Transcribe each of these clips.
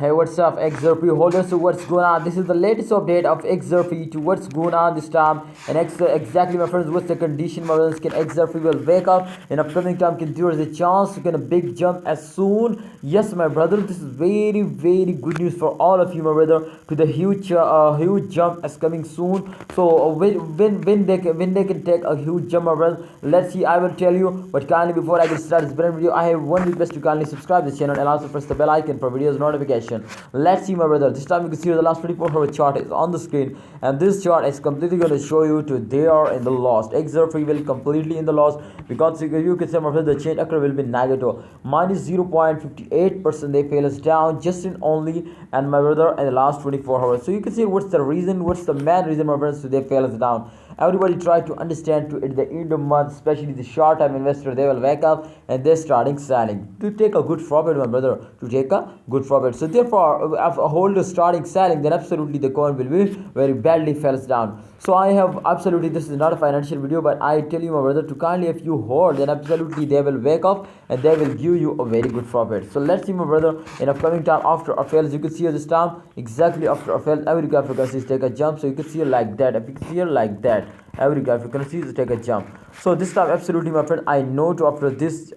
Hey, what's up, XRP holders? So what's going on? This is the latest update of XRP to what's going on this time. And exactly, my friends, what's the condition, my friends? Can XRP will wake up in upcoming time? Can there is a chance to get a big jump as soon? Yes, my brother. This is very, very good news for all of you, my brother. To the huge jump is coming soon. So when they can take a huge jump, my brother. Let's see. I will tell you. But kindly before I get started this brand video, I have one request to kindly subscribe this channel and also press the bell icon for videos notification. Let's see, my brother. This time you can see the last 24-hour chart is on the screen, and this chart is completely going to show you to they are in the loss. XRP will completely in the loss because you can say, my brother, the change occur will be negative minus 0.58%. They fell us down just in only, and my brother, in the last 24 hours. So you can see what's the reason, what's the main reason, my friends, so they fell us down. Everybody try to understand to at the end of month, especially the short term investor, they will wake up and they're starting selling to take a good profit, my brother, to take a good profit. So therefore, if a holder starting selling, then absolutely the coin will be very badly falls down. So I have absolutely, this is not a financial video, but I tell you, my brother, to kindly if you hold, then absolutely they will wake up and they will give you a very good profit. So let's see, my brother, in upcoming time after a fails, you can see this time exactly after a fail, every graphic currency take a jump. So you can see like that. If you can see like that, every graphic currency take a jump. So this time absolutely, my friend, I know to after this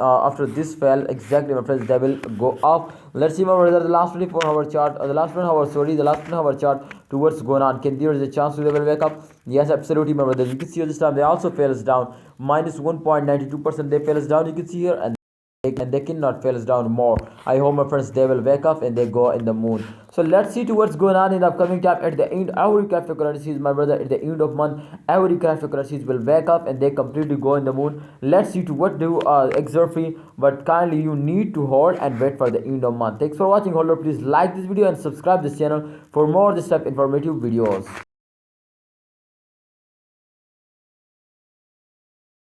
fail exactly, my friends, they will go up. Let's see, my brother, the last 24-hour chart, the last 1 hour, sorry, the last 1 hour chart to what's going on. Can there is a chance they will wake up? Yes, absolutely, my brother. You can see this time they also fell us down minus 1.92%. They fell us down. You can see here, and they cannot fail us down more. I hope, my friends, they will wake up and they go in the moon. So let's see to what's going on in the upcoming time. At the end, every cryptocurrencies, my brother, at the end of month, every cryptocurrencies will wake up and they completely go in the moon. Let's see to what do XRP, but kindly you need to hold and wait for the end of month. Thanks for watching, holder. Please like this video and subscribe this channel for more this type informative videos.